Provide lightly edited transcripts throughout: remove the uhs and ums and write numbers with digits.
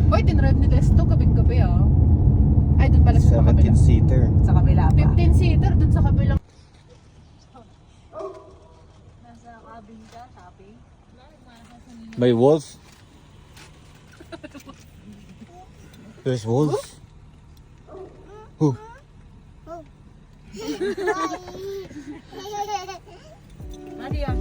Hoy, tinrive ni Testo gabing-gabi ah. Ay, dun pala sa kabila. 17-seater. Sa kabila pa. 15-seater dun sa kabilang. Nasa cabin ka, shopping. May wolf. There's wolves. Who? Maria,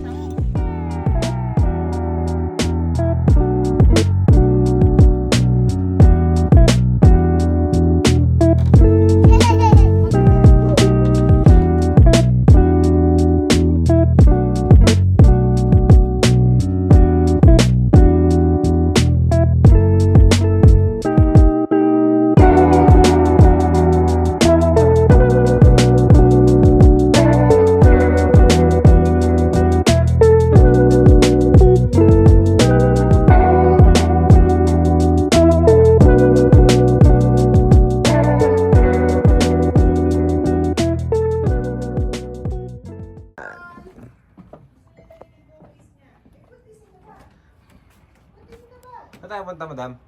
Saan tayo punta, madam?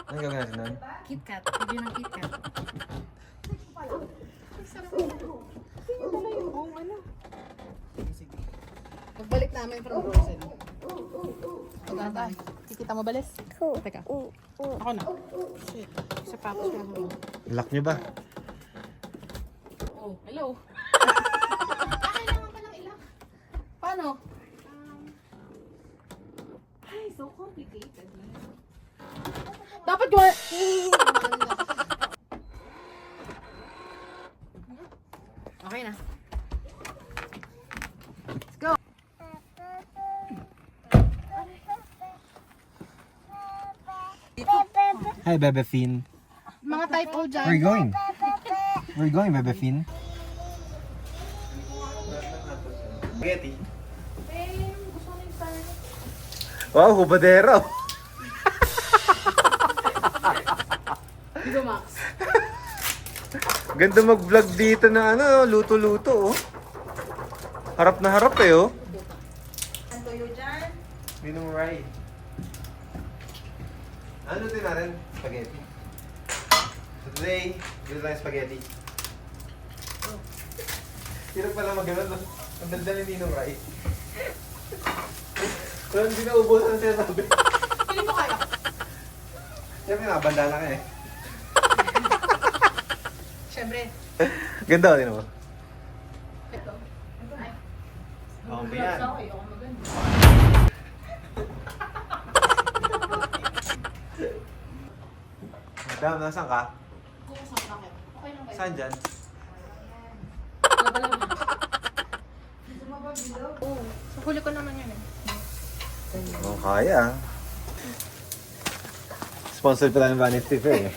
Anong gagawin natin doon? KitKat. Pwede ng KitKat. Pagbalik namin from Rosen. Pagkatay. Kikita mo balis? Teka. Ako na. Shit. Sapatos na ako. Lock nyo ba? Oh, hello. Kailangan pa ng ilang. Paano? Ay, so complicated. Dapat gawin. Okay na. Let's go. Hi, Bebe Finn. Mga typo dyan. Where are you going? Where are you going, Bebe Finn? Spaghetti. Gusto ko na yung style. Wow, hubadero. Digo, Max. Ganda mag-vlog dito na ano, luto-luto oh. Harap na harap eh oh. ang tuyo dyan. Minong Rai. Ano din natin? Spaghetti. So today, dito tayo spaghetti. Hirap pala mag-ganon, no? Ang daldal ni Ninong Rai. Pero hindi na ubos ang sinasabi. Pili mo kaya. Siyempre nakabanda na ka eh. Siyempre. Ganda din mo. Ito. Ay. Oo, yan. Ayoko maganda. Madam, nasan ka? Kung saan bakit? Okay lang kayo. Saan dyan? Labalaw na. Oo. Sa huli ko naman yun eh. Oh, kaya. Sponsored pa tayo ng Vanity Fair eh.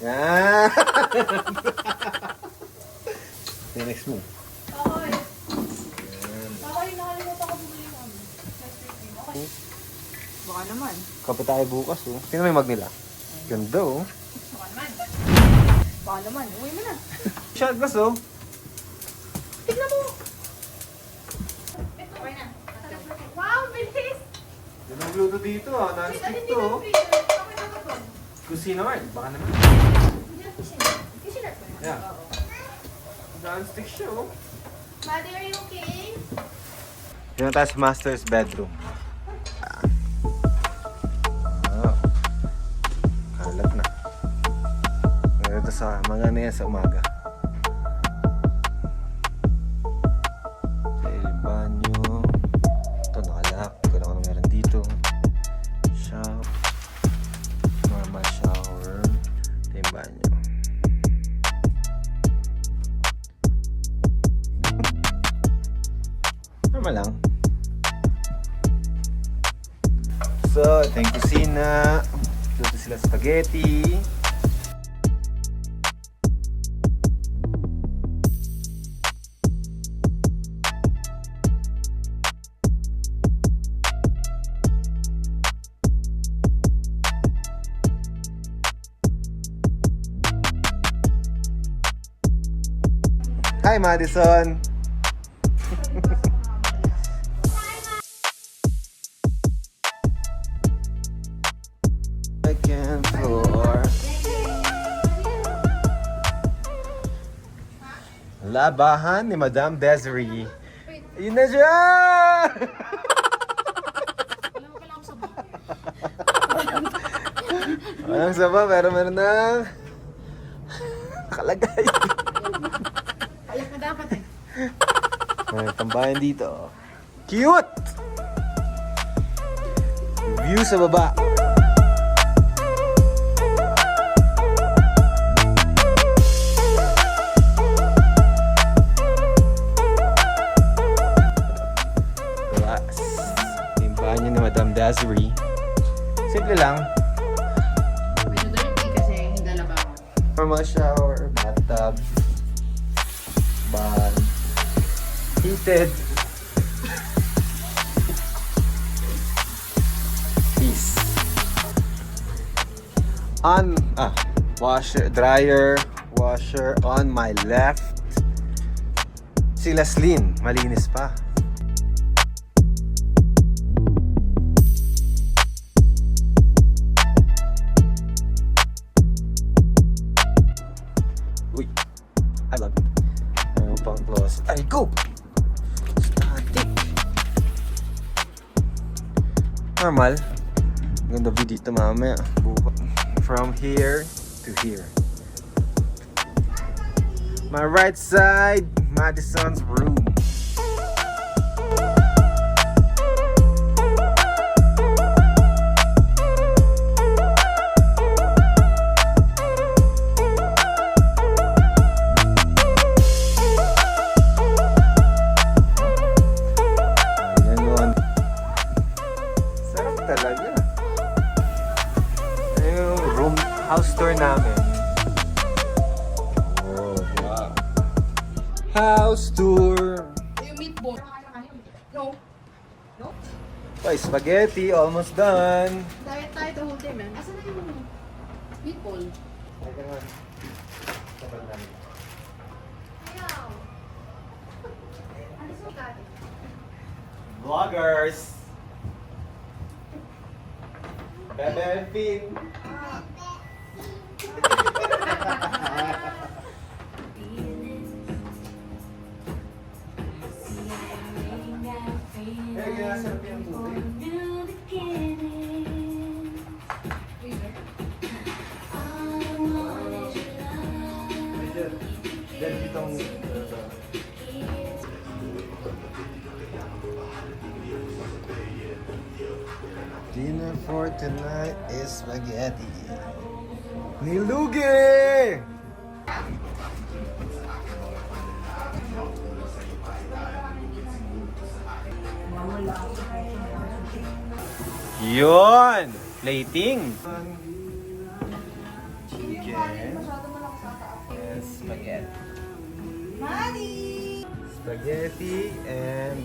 Yan! Okay, next move. Okay. Okay, nakalimutan ko bumili ng okay. Baka naman. Kape tayo bukas oh. Sino may mag nila? Ganda oh. Baka naman. Baka naman. Uwi mo na. Shot glass oh. Tignan mo! Okay na. Wow, bilis! Yan ang luto dito ah. Non-stick to oh. Kusina Mart, baka naman. Yeah. Non-stick siya oh. Mother, are you okay? Yan tayo sa master's bedroom. Oh. Kalat na. Ito sa mga niya sa umaga. Okay, banyo. Ito nakalak. Hindi ko na kung meron dito. Shop. Normal shower. Ito yung banyo. Normal lang. So, ito yung kusina. Luto sila spaghetti. Hi, Madison! labahan ni Madam Desiree. Ayun na siya! Walang saba, pero meron na nakalagay. Ayak na dapat eh. May tambayan dito. Cute! View sa baba. Relax. Timbahan niyo ni Madam Desiree. Simple lang. Medyo dirty kasi hindi labawan. Normal shower, bathtub, bath, heated. Peace. Washer, dryer, washer on my left. Si Laslyn, malinis pa. Uy, I love it. Ayaw pang close. Ay, go! Static. Normal. Ganda view dito mamaya. From here to here. My right side, Madison's room. Ayan yun. Sarap talaga. Yung room, house tour namin. Oh, wow. House tour. Yung meatball. No. Ay, spaghetti, almost done. Diet tayo the whole day, man. Asan na yung meatball? Vloggers. Bebe and Finn. Eh, kaya sarap yung tubig. Then itong dinner for tonight is spaghetti. Nilugi! Yun! Plating! Chicken. And spaghetti. Spaghetti and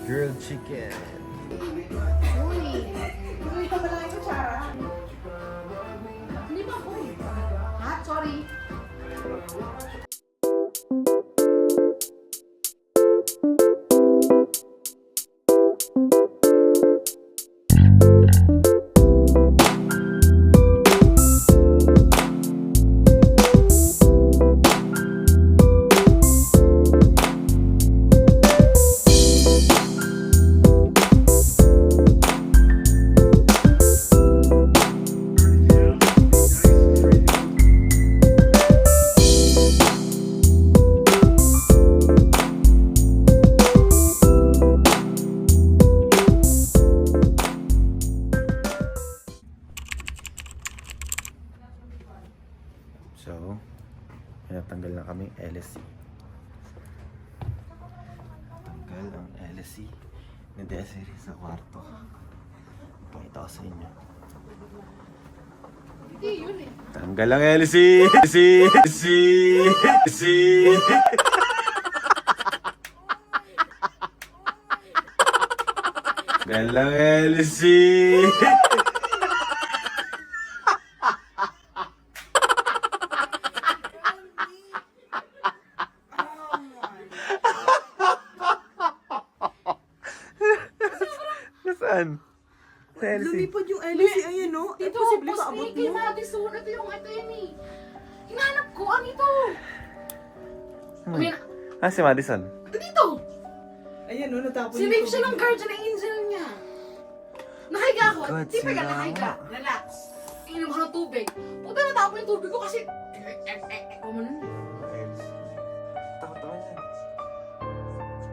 grilled chicken. Hindi ba po? Ha? Sorry. So, natanggal na kami LSC. Natanggal ang LSC ni Desiree sa kwarto. Pakita ko sa inyo. Hindi, yun eh. Tanggal ang LSC! LSC! Tanggal ang LSC! Nasaan? Sa LC. Lumipad yung LC, ayan no? Ito, Posible boss sa abot Nicky, mo. Madison. Ito yung ito yun eh. Hinanap ko, ano ito? Umiyak. Ah, si Madison. Dito! Ayan, no, natapon Sinave siya ng guardian na angel niya. Nakahiga ako. God, Di ba ka sila. nakahiga? Relax. Inom ko ng tubig. Puta natapon yung tubig ko kasi... Kamo na. Takot ako yan.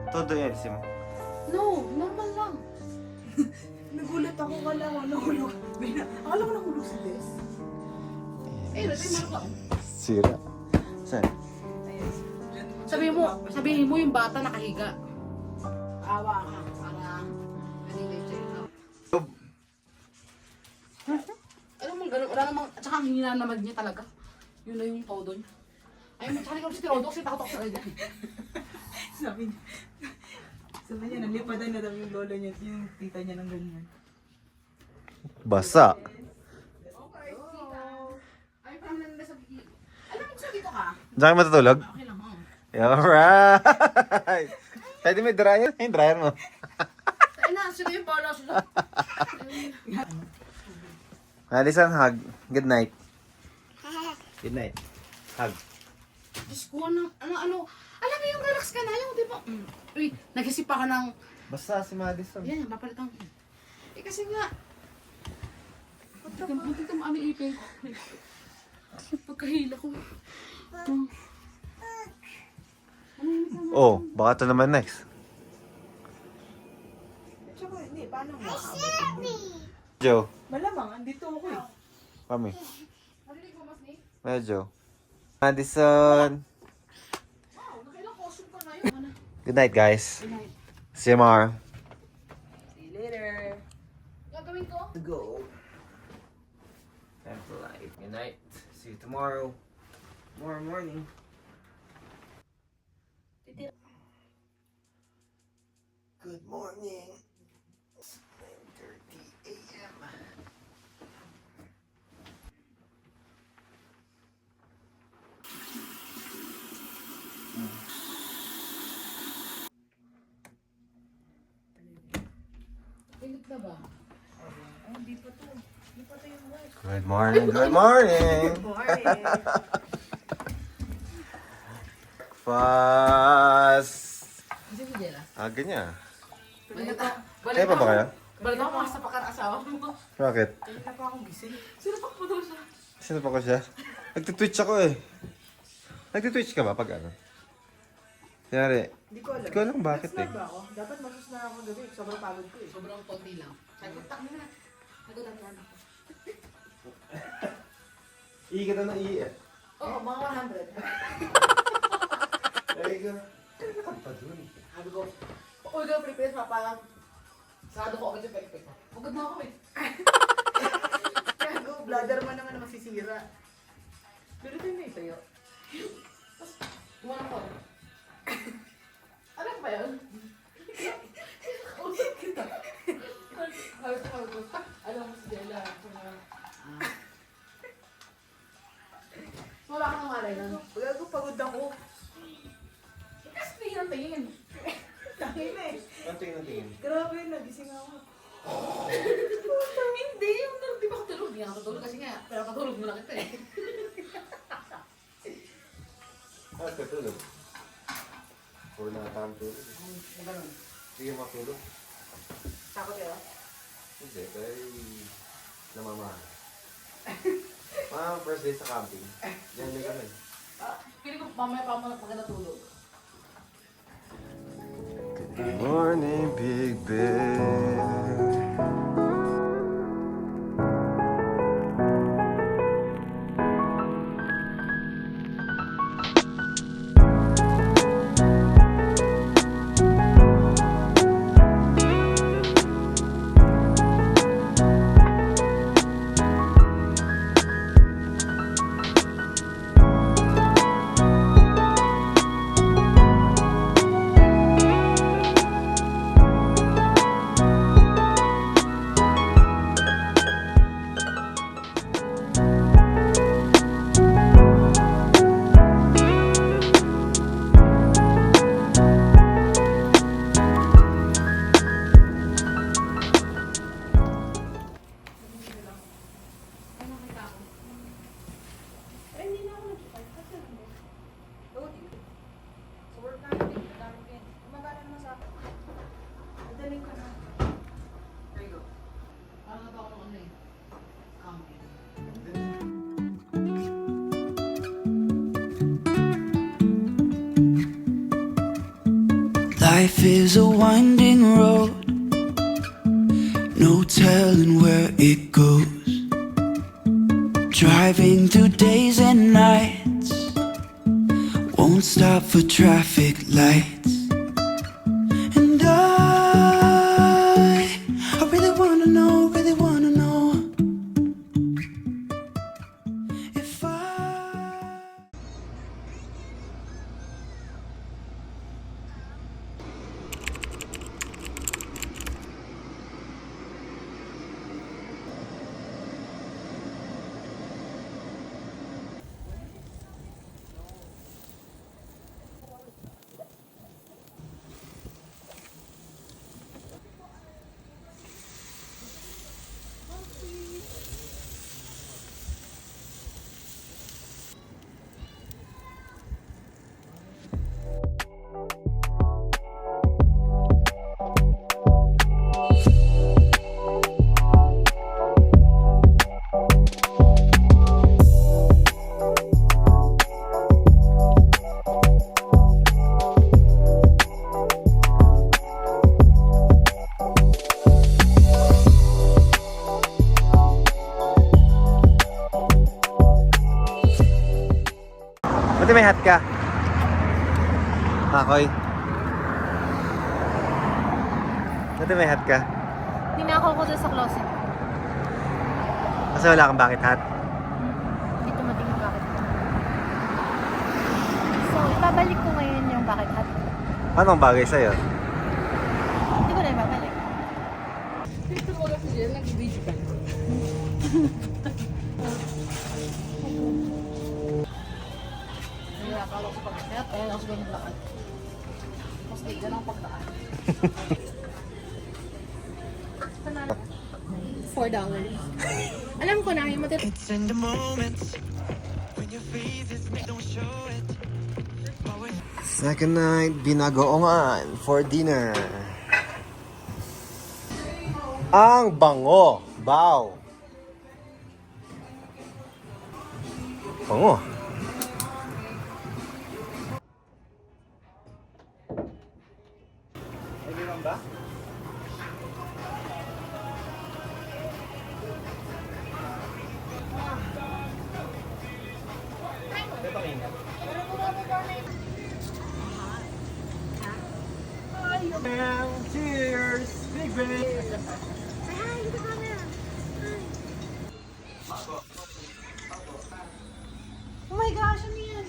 Todo yan, Sim. No, normal lang. Nagulat ako, akala ko nahulog. Akala ko nahulog si Des. Eh, natin Marco. Sira. Saan? Ayan. Sabihin mo yung bata nakahiga. Awa ka. Para... check out. Alam mo, ganun, wala namang, at saka ang hina naman niya talaga. Yun na yung todo niya. Ay, tsaka ikaw si Teodo kasi takot ako sa kanya. Sabi niya, nalipadan na daw yung lola niya, yung tita niya ng ganyan. Basa. Ay, parang nanda sa bikini. Alam mo, gusto dito ka? Diyan ka matutulog? Okay lang, ha? Alright! Pwede may dryer? Yung dryer mo. Ay na, sila yung pala sila. Madison, hug. Good night. Good night. Hug. Diyos ko, ano, alam mo yung relax ka na, yung di ba? Uy, nagsisipa ka ng, Basta si Madison. yan, papalitan ko. Eh kasi nga, buti ka maano ipin ko. Pagkahila ko. Oh, baka ito naman next. Tsaka, hindi, paano mo? Joe. Malamang, andito ako eh. Kami. Narinig mo, mas ni? Medyo. Madison. Wow, nakailang costume ka na yun. Good night, guys. Good night. See you tomorrow. See you later. Gagawin ko? Go. Time to light. Good night. See you tomorrow. Tomorrow morning. Good morning. It's 9:30 a.m. Init na ba? Ay, hindi pa to. Hindi pa to yung work. Good morning. Good morning. Morning. Fast. Kasi si Jella. Aga niya. Balik Kaya pa ba kayo? Balik ako mga sa pakarasawa mo. Bakit? Kanina pa akong gising. Sino pa po daw siya? Sino pa ko siya? Nagtitwitch ako eh. Nagtitwitch ka ba pag ano? Kanyari, Hindi ko alam. hindi ko alam bakit eh. Nag-snap ba ako? Dapat masusna ako gabi. Sobrang pagod ko eh. Sobrang konti lang. Sabi ko, tak na. Nagutan na ako. Ii ka na ii eh. Oo, mga 100. Ay ka. Pa dun. Sabi ko, uy, go, prepare pa parang sarado ko agad yung pek-pek. Pagod na ako eh. Kaya go, bladder man naman na masisira. Pero tayo na itayo. Tapos, gumawa ko. Alam ba yun? Kausap kita. Sabi ko, alam mo si Jella. Wala ka nang malay nun. Gago, pagod ako. Kasi tingin ang tingin. Tangin na eh. Ang tingin. Grabe, nagising ako. Hindi, yung di ba ako tulog? Hindi ako tulog kasi nga, pero patulog mo lang ito eh. Ah, katulog. Or nakatang tulog. Ganun. Hindi ka matulog. Takot yun. Hindi, kaya namamahal. First day sa camping. Diyan din kami. Pili ko mamaya pa mo pag natulog. Good morning, Big Bear. Life is a winding road, no telling where it goes. Driving through days and nights, won't stop for traffic lights. And I really wanna know if I. Buti may hat ka. Akoy. Buti may hat ka. Ninakaw ko doon sa closet. Kasi wala kang bucket hat. Hindi tumating yung bucket hat. So, ibabalik ko ngayon yung bucket hat. Anong bagay sa'yo? Hindi ko na ibabalik. Dito mo kasi dyan, nag-video ka. Kaya akala ko sa pagkakayat, kaya ako siguro naglakad. Mas bigla lang pagdaan. $4. Alam ko na, yung matit... It's in the moments when your faith is made, don't show it. Second night, binagoongan for dinner. Ang bango. Bao. Bango. Cheers! Big Big! Oh my gosh, ano yan?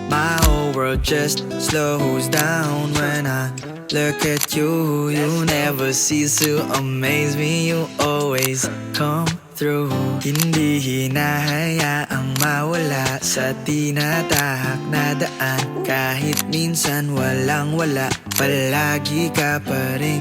My whole world just slows down when I look at you. You never cease to amaze me. You always come through. Hindi hinahayaang mawala sa tinatahak na daan. Kahit minsan walang wala, palagi ka pa rin.